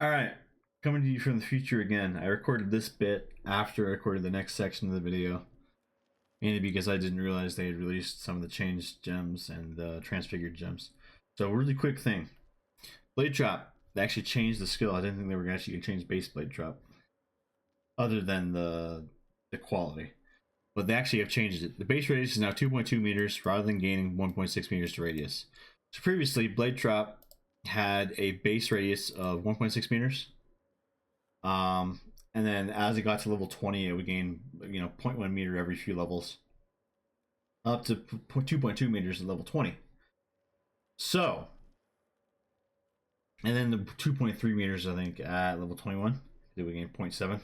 All right, coming to you from the future again. I recorded this bit after I recorded the next section of the video, mainly because I didn't realize they had released some of the changed gems and transfigured gems. So, really quick thing: Blade Trap. They actually changed the skill. I didn't think they were actually going to change base Blade Trap, other than the quality. But they actually have changed it. The base radius is now 2.2 meters rather than gaining 1.6 meters to radius. So previously, Blade Trap had a base radius of 1.6 meters. And then as it got to level 20, it would gain, zero point 0.1 meter every few levels, up to 2.2 meters at level 20. So, and then the 2.3 meters, I think, at level 21, it would gain 0.7.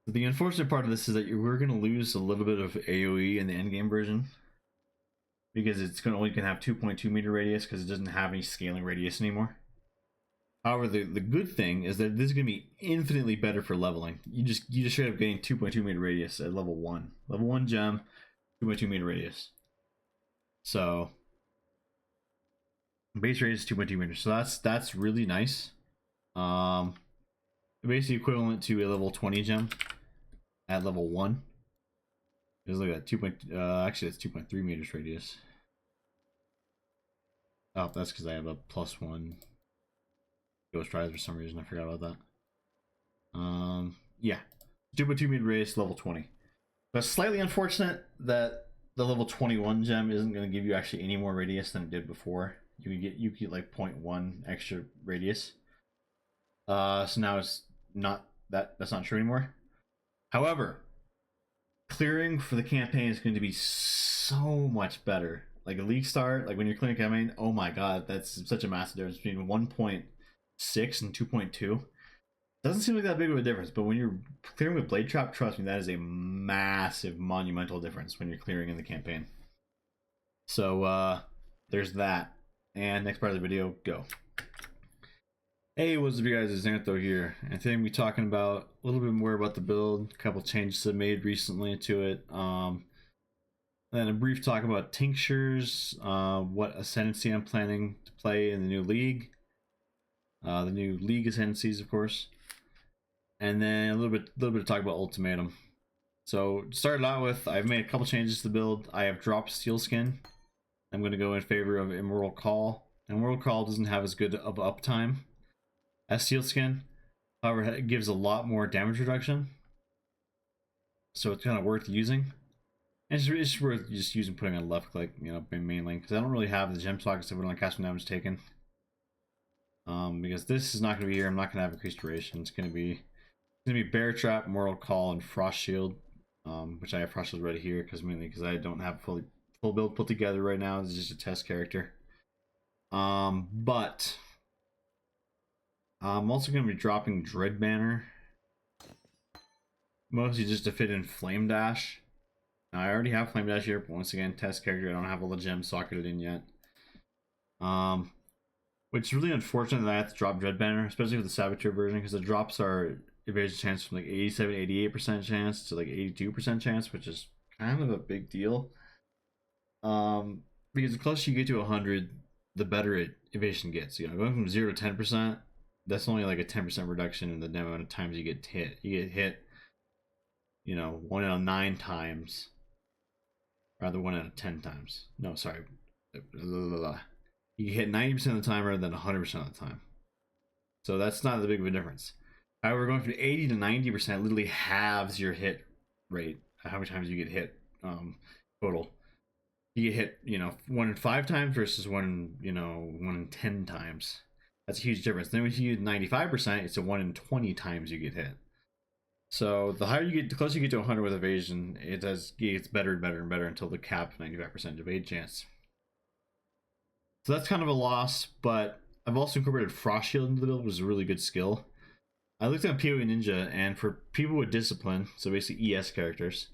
The unfortunate part of this is that we're going to lose a little bit of AoE in the endgame version, because it's going to only have 2.2 meter radius because it doesn't have any scaling radius anymore. However, the good thing is that this is going to be infinitely better for leveling. You just straight up getting 2.2 meter radius at level 1. Level 1 gem, 2.2 meter radius. So base radius is 2.2 meters. So that's really nice. Basically equivalent to a level 20 gem at level 1. Just look at 2. Actually, that's 2.3 meters radius. Oh, that's because I have a +1 Ghost Rise for some reason. I forgot about that. Yeah, 2.2 meter radius, level 20. But slightly unfortunate that the level 21 gem isn't going to give you actually any more radius than it did before. You get like 0.1 extra radius. So now it's not that's not true anymore. However, clearing for the campaign is going to be so much better. Like a league start, like when you're clearing campaign, oh my god, that's such a massive difference between 1.6 and 2.2. Doesn't seem like that big of a difference, but when you're clearing with Blade Trap, trust me, that is a massive, monumental difference when you're clearing in the campaign. So there's that. And next part of the video, go. Hey, what's up, you guys? It's Xantho here, and today I'm going to be talking about a little bit more about the build, a couple changes I made recently to it, then a brief talk about Tinctures, what Ascendancy I'm planning to play in the new league, the new league Ascendancies, of course, and then a little bit of talk about Ultimatum. So, to start it out with, I've made a couple changes to the build. I have dropped Steel Skin. I'm going to go in favor of Immortal Call. Immortal Call doesn't have as good of uptime as Steel Skin. However, it gives a lot more damage reduction, so it's kind of worth using. And it's worth just using, putting on left click, mainly, because I don't really have the gem sockets that would only cast when damage taken. Because this is not going to be here. I'm not going to have increased duration. It's going to be Bear Trap, Mortal Call, and Frost Shield, which I have Frost Shield ready here mainly because I don't have full build put together right now. It's just a test character. But I'm also going to be dropping Dread Banner, mostly just to fit in Flame Dash. Now, I already have Flame Dash here, but once again, test character. I don't have all the gems socketed in yet. Which is really unfortunate that I have to drop Dread Banner, especially with the Saboteur version, because the drops are evasion chance from like 87-88% chance to like 82% chance, which is kind of a big deal. Because the closer you get to 100, the better evasion gets. Going from 0 to 10%, that's only like a 10% reduction in the amount of times you get hit. You get hit, 1 out of 9 times, rather 1 out of 10 times. No, sorry. You get hit 90% of the time rather than 100% of the time. So that's not that big of a difference. However, going from 80 to 90% literally halves your hit rate. How many times you get hit total. You get hit, 1 in 5 times versus 1 in 10 times. That's a huge difference. Then when you use 95%, it's a 1 in 20 times you get hit. So the higher you get, the closer you get to 100 with evasion, it gets better and better and better until the cap 95% evade chance. So that's kind of a loss, but I've also incorporated Frost Shield into the build, which is a really good skill. I looked at PoE Ninja, and for people with Discipline, so basically ES characters,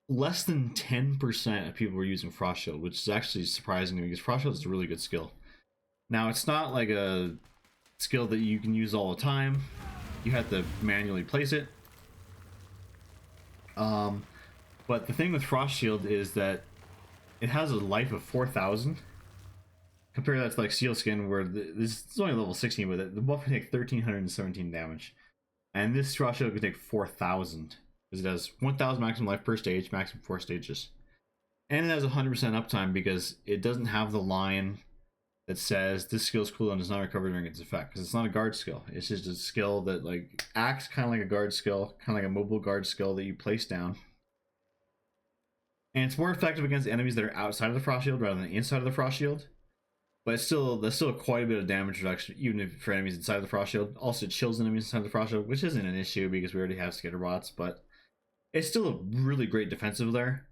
less than 10% of people were using Frost Shield, which is actually surprising to me because Frost Shield is a really good skill. Now, it's not like a skill that you can use all the time. You have to manually place it. But the thing with Frost Shield is that it has a life of 4,000 compare that to like Steel Skin, where this is only level 16, but the buff can take 1317 damage, and this Raw Shield can take 4000 because it has 1000 maximum life per stage, maximum 4 stages, and it has 100% uptime because it doesn't have the line that says this skill's cooldown does not recover during its effect, because it's not a guard skill. It's just a skill that like acts kind of like a guard skill, kind of like a mobile guard skill that you place down. And it's more effective against enemies that are outside of the Frost Shield rather than inside of the Frost Shield. But it's there's still quite a bit of damage reduction, even if for enemies inside of the Frost Shield. Also, it chills enemies inside of the Frost Shield, which isn't an issue because we already have Skitterbots, but it's still a really great defensive lair.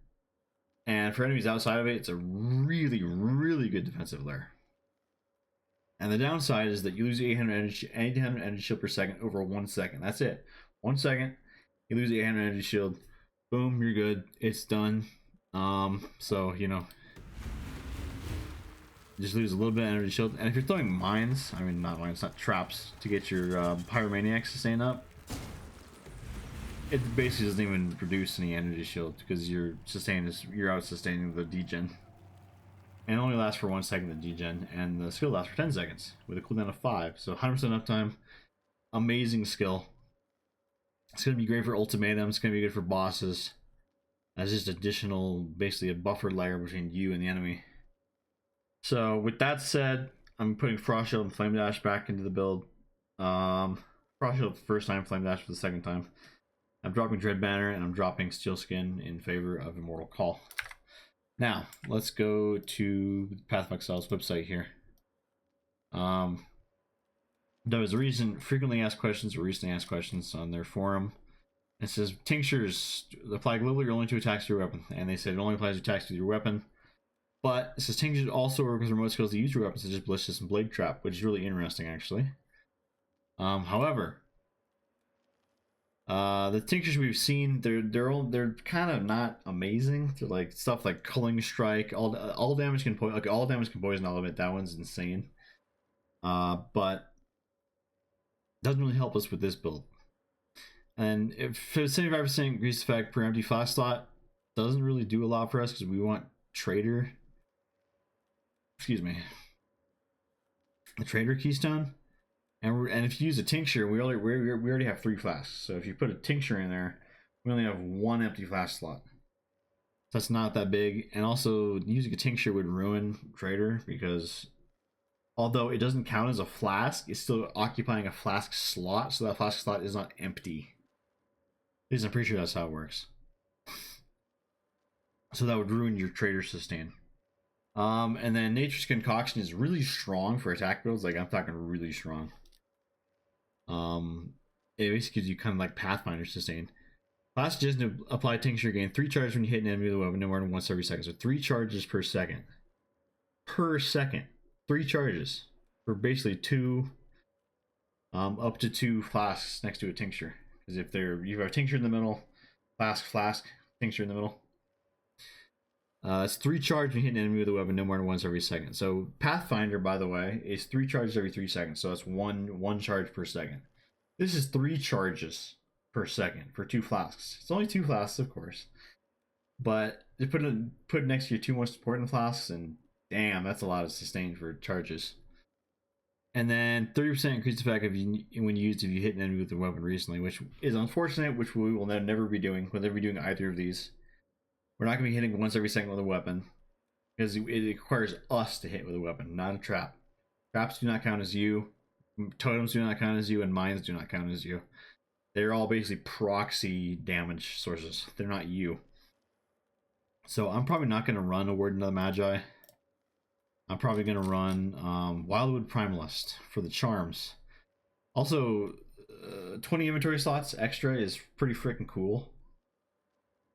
And for enemies outside of it, it's a really, really good defensive lair. And the downside is that you lose 800 energy shield per second over 1 second. That's it. 1 second, you lose 800 energy shield. Boom, you're good. It's done. So, you know, just lose a little bit of energy shield. And if you're throwing mines, I mean, not mines, not traps, to get your Pyromaniac sustain up, it basically doesn't even produce any energy shield because you're out sustaining the degen. And it only lasts for 1 second, the degen, and the skill lasts for 10 seconds with a cooldown of 5. So 100% uptime, amazing skill. It's going to be great for Ultimatum, it's going to be good for bosses. As just additional, basically a buffer layer between you and the enemy. So with that said, I'm putting Frost Shield and Flame Dash back into the build. Frost Shield the first time, Flame Dash for the second time. I'm dropping Dread Banner and I'm dropping Steel Skin in favor of Immortal Call. Now, let's go to Path of Exile's website here. There was a frequently asked questions or recently asked questions on their forum. It says Tinctures apply globally or only to attacks with your weapon, and they said it only applies to attacks with your weapon. But it says Tinctures also work with remote skills to use your weapons such as Ballistus and Blade Trap, which is really interesting actually. However, the Tinctures we've seen, they're kind of not amazing. They're like stuff like Culling Strike, all damage can poison element. That one's insane. But doesn't really help us with this build. And if 75% increased effect per empty flask slot, doesn't really do a lot for us because we want Trader. Excuse me. The Trader Keystone. And if you use a Tincture, we already have 3 flasks. So if you put a Tincture in there, we only have 1 empty flask slot. So that's not that big. And also, using a Tincture would ruin Trader because although it doesn't count as a flask, it's still occupying a flask slot, so that flask slot is not empty. At least I'm pretty sure that's how it works. So that would ruin your Trader sustain. And then Nature's Concoction is really strong for attack builds. Like, I'm talking really strong. It basically gives you kind of like Pathfinder sustain. Last just to apply Tincture, gain 3 charges when you hit an enemy with a weapon, no more than once every second. So 3 charges per second. Per second. 3 charges for basically 2, up to 2 flasks next to a Tincture. Because if you have a Tincture in the middle, flask, Tincture in the middle. It's 3 charges when you hit an enemy with a weapon, no more than once every second. So Pathfinder, by the way, is 3 charges every 3 seconds. So that's one charge per second. This is 3 charges per second for 2 flasks. It's only 2 flasks, of course, but you put it next to your 2 most important flasks, and damn, that's a lot of sustain for charges. And then 30% increased effect when used if you hit an enemy with a weapon recently, which is unfortunate, which we will never be doing. We'll never be doing either of these. We're not going to be hitting once every second with a weapon because it requires us to hit with a weapon, not a trap. Traps do not count as you, totems do not count as you, and mines do not count as you. They're all basically proxy damage sources. They're not you. So I'm probably not going to run a Warden of the Magi. I'm probably going to run Wildwood Primalist for the charms. Also, 20 inventory slots extra is pretty freaking cool.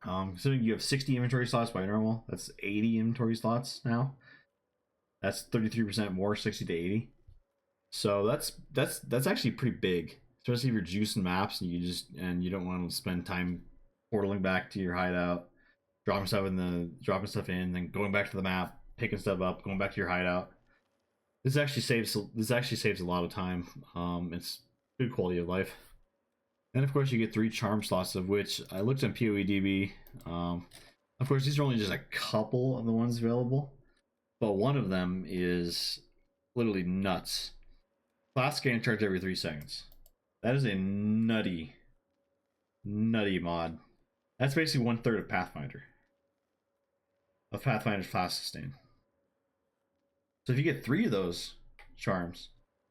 Considering you have 60 inventory slots by normal, that's 80 inventory slots now. That's 33% more, 60 to 80. So that's actually pretty big, especially if you're juicing maps and you don't want to spend time portaling back to your hideout, dropping stuff in, then going back to the map, picking stuff up, going back to your hideout. This actually saves a lot of time. It's good quality of life. And of course you get 3 charm slots, of which I looked on PoEDB. Of course these are only just a couple of the ones available. but one of them is literally nuts. Flask gain charge every 3 seconds. That is a nutty mod. That's basically 1/3 of Pathfinder. Of Pathfinder's flask sustain. So if you get 3 of those charms,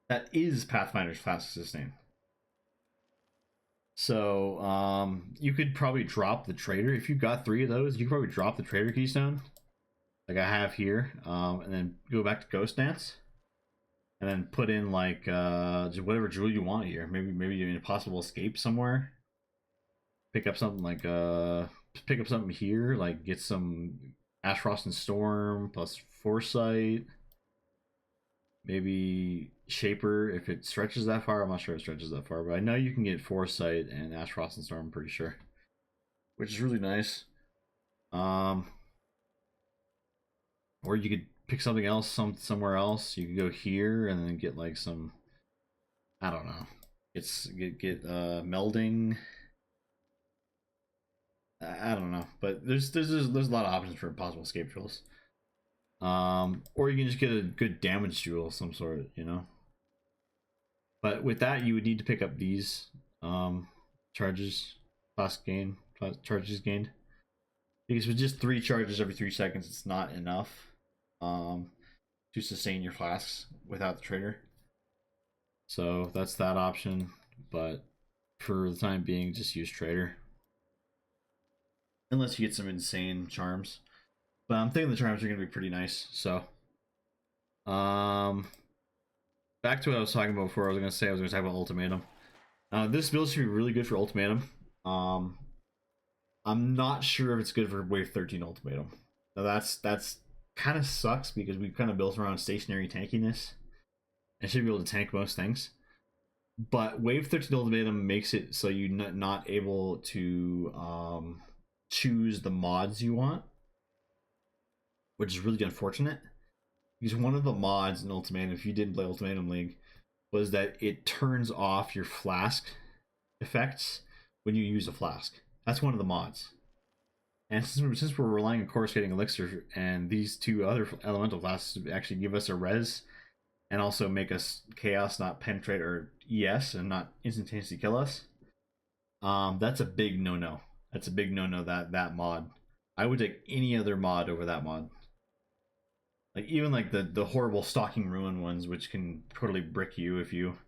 that is Pathfinder's flask sustain. So you could probably drop the trader. If you got 3 of those, you could probably drop the trader keystone, like I have here, and then go back to Ghost Dance, and then put in like just whatever jewel you want here. Maybe an impossible escape somewhere. Pick up something like pick up something here, like get some Ash, Frost, and Storm plus Foresight. Maybe Shaper if it stretches that far. I'm not sure if it stretches that far, but I know you can get Foresight and Ash, Frost, and Storm. I'm pretty sure, which is really nice. Or you could pick something else somewhere else. You could go here and then get like some, I don't know. Get melding. I don't know, but there's a lot of options for possible escape jewels. Or you can just get a good damage jewel of some sort, you know. But with that, you would need to pick up these charges, charges gained, because with just 3 charges every 3 seconds, it's not enough to sustain your flasks without the trigger. So that's that option, but for the time being, just use trader. Unless you get some insane charms. But I'm thinking the charms are going to be pretty nice. So, back to what I was talking about before. I was going to talk about Ultimatum. This build should be really good for Ultimatum. I'm not sure if it's good for Wave 13 Ultimatum. Now that's kind of sucks because we've kind of built around stationary tankiness. And should be able to tank most things. But Wave 13 Ultimatum makes it so you're not able to choose the mods you want, which is really unfortunate, because one of the mods in Ultimatum, if you didn't play Ultimatum League, was that it turns off your flask effects when you use a flask. That's one of the mods. And since we're relying on coruscating elixir, and these 2 other elemental classes actually give us a res and also make us chaos, not penetrate or ES, and not instantaneously kill us, that's a big no-no. That's a big no-no, that mod. I would take any other mod over that mod. Like even like the horrible Stalking Ruin ones, which can totally brick you if you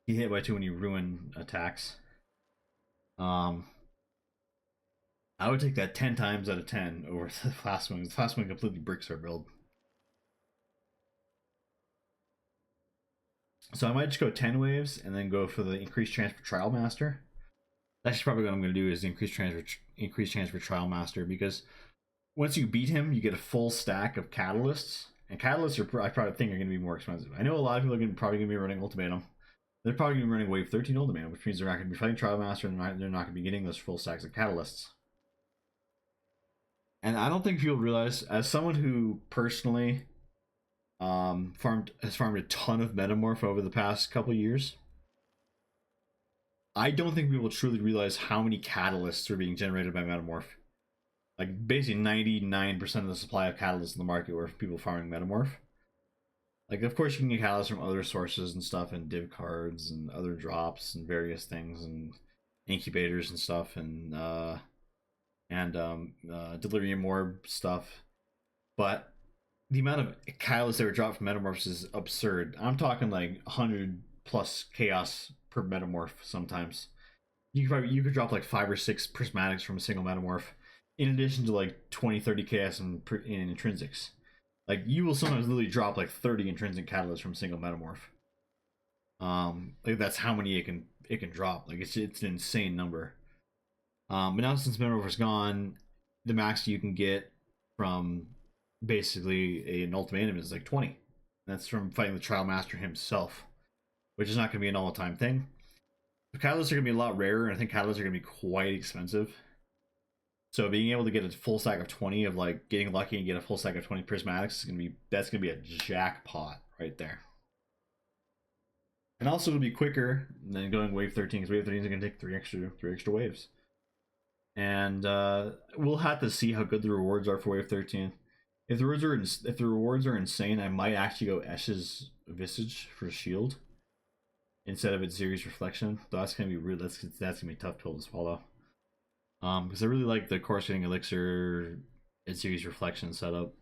get hit by 2 when you ruin attacks. I would take that 10 times out of 10 over the Flask Wing. The Flask Wing completely bricks our build. So I might just go 10 waves and then go for the increased chance for Trial Master. That's probably what I'm going to do, is increase chance for Trial Master, because once you beat him, you get a full stack of catalysts, and catalysts I probably think are going to be more expensive. I know a lot of people are probably going to be running Ultimatum. They're probably going to be running Wave 13 Ultimatum, which means they're not going to be fighting Trial Master, and they're not going to be getting those full stacks of catalysts. And I don't think people realize, as someone who personally has farmed a ton of Metamorph over the past couple years, I don't think people truly realize how many catalysts are being generated by Metamorph. Like basically 99% of the supply of catalysts in the market were people farming Metamorph. Like, of course, you can get catalysts from other sources and stuff, and div cards and other drops and various things, and incubators and stuff, and delirium orb stuff. But the amount of catalysts that were dropped from Metamorphs is absurd. I'm talking like 100 plus chaos per Metamorph sometimes. You could drop like 5 or 6 prismatics from a single Metamorph, in addition to like 20-30 chaos in intrinsics. Like, you will sometimes literally drop like 30 intrinsic catalysts from a single Metamorph. Like, that's how many it can drop. Like, it's an insane number. But now since Metamorph is gone, the max you can get from basically an Ultimatum is like 20. That's from fighting the Trial Master himself, which is not going to be an all-the-time thing. The catalysts are going to be a lot rarer, and I think catalysts are going to be quite expensive. So being able to get a full stack of 20, of like getting lucky and get a full stack of 20 prismatics, that's gonna be a jackpot right there. And also it'll be quicker than going Wave 13, because Wave 13 is gonna take three extra waves. And we'll have to see how good the rewards are for Wave 13. If the rewards are insane, I might actually go Esh's Visage for shield instead of its Series Reflection. Though that's gonna be really that's gonna be a tough pill to swallow. Because I really like the Coruscating Elixir and Series Reflection setup.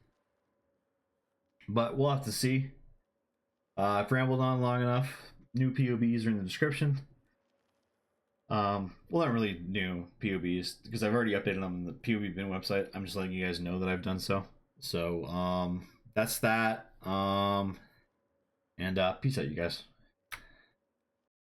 But we'll have to see. I've rambled on long enough. New POBs are in the description. Well, not really new POBs because I've already updated them on the POB bin website. I'm just letting you guys know that I've done so. So, that's that. And peace out, you guys.